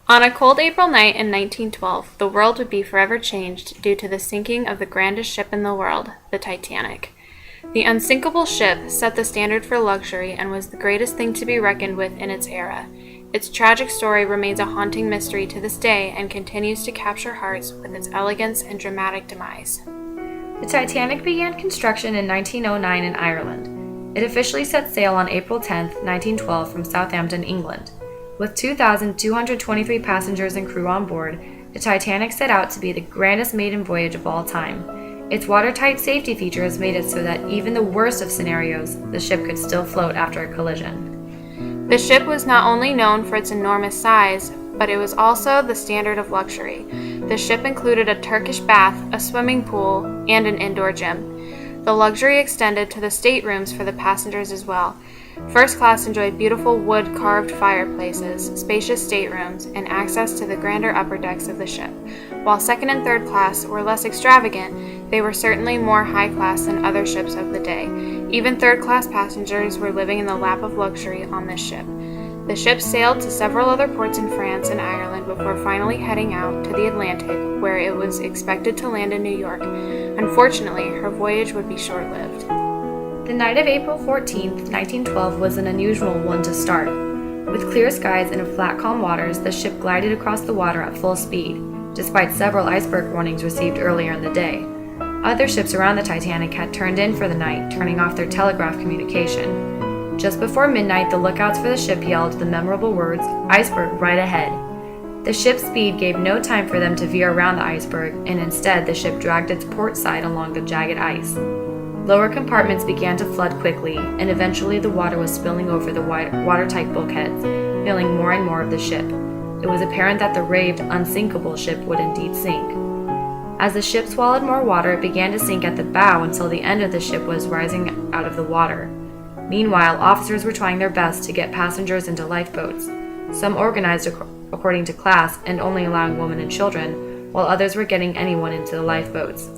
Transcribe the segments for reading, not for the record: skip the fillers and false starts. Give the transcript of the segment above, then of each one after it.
On a cold April night in 1912, the world would be forever changed due to the sinking of the grandest ship in the world, the Titanic. The unsinkable ship set the standard for luxury and was the greatest thing to be reckoned with in its era. Its tragic story remains a haunting mystery to this day and continues to capture hearts with its elegance and dramatic demise. The Titanic began construction in 1909 in Ireland. It officially set sail on April 10, 1912 from Southampton, England. With 2,223 passengers and crew on board, the Titanic set out to be the grandest maiden voyage of all time. Its watertight safety features made it so that even the worst of scenarios, the ship could still float after a collision. The ship was not only known for its enormous size, but it was also the standard of luxury. The ship included a Turkish bath, a swimming pool, and an indoor gym. The luxury extended to the staterooms for the passengers as well. First class enjoyed beautiful wood-carved fireplaces, spacious staterooms, and access to the grander upper decks of the ship. While second and third class were less extravagant, they were certainly more high class than other ships of the day. Even third-class passengers were living in the lap of luxury on this ship. The ship sailed to several other ports in France and Ireland before finally heading out to the Atlantic, where it was expected to land in New York. Unfortunately, her voyage would be short-lived. The night of April 14, 1912 was an unusual one to start. With clear skies and flat, calm waters, the ship glided across the water at full speed, despite several iceberg warnings received earlier in the day. Other ships around the Titanic had turned in for the night, turning off their telegraph communication. Just before midnight, the lookouts for the ship yelled the memorable words, "Iceberg right ahead." The ship's speed gave no time for them to veer around the iceberg, and instead the ship dragged its port side along the jagged ice. Lower compartments began to flood quickly, and eventually the water was spilling over the watertight bulkheads, filling more and more of the ship. It was apparent that the raved, unsinkable ship would indeed sink. As the ship swallowed more water, it began to sink at the bow until the end of the ship was rising out of the water. Meanwhile, officers were trying their best to get passengers into lifeboats, some organized according to class and only allowing women and children, while others were getting anyone into the lifeboats.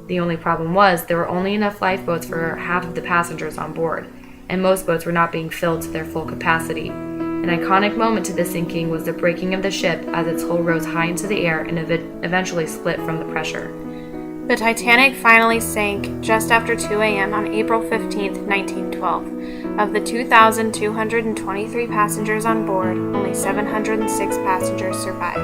The only problem was there were only enough lifeboats for half of the passengers on board, and most boats were not being filled to their full capacity. An iconic moment to the sinking was the breaking of the ship as its hull rose high into the air and eventually split from the pressure. The Titanic finally sank just after 2 a.m. on April 15, 1912. Of the 2,223 passengers on board, only 706 passengers survived.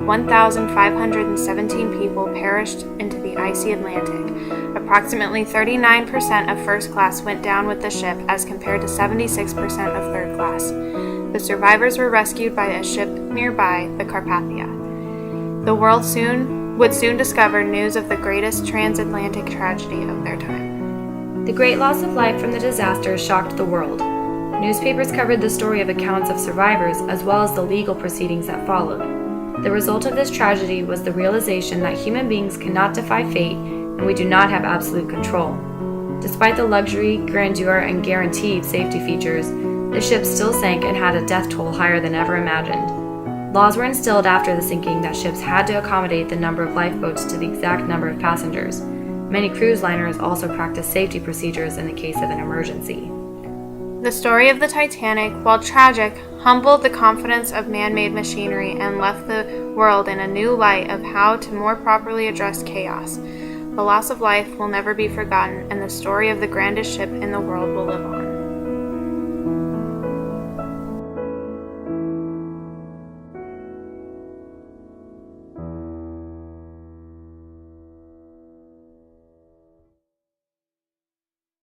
1,517 people perished into the icy Atlantic. Approximately 39% of first class went down with the ship as compared to 76% of third class. The survivors were rescued by a ship nearby, the Carpathia. The world would soon discover news of the greatest transatlantic tragedy of their time. The great loss of life from the disaster shocked the world. Newspapers covered the story of accounts of survivors as well as the legal proceedings that followed. The result of this tragedy was the realization that human beings cannot defy fate and we do not have absolute control. Despite the luxury, grandeur, and guaranteed safety features, the ship still sank and had a death toll higher than ever imagined. Laws were instilled after the sinking that ships had to accommodate the number of lifeboats to the exact number of passengers. Many cruise liners also practiced safety procedures in the case of an emergency. The story of the Titanic, while tragic, humbled the confidence of man-made machinery and left the world in a new light of how to more properly address chaos. The loss of life will never be forgotten, and the story of the grandest ship in the world will live on.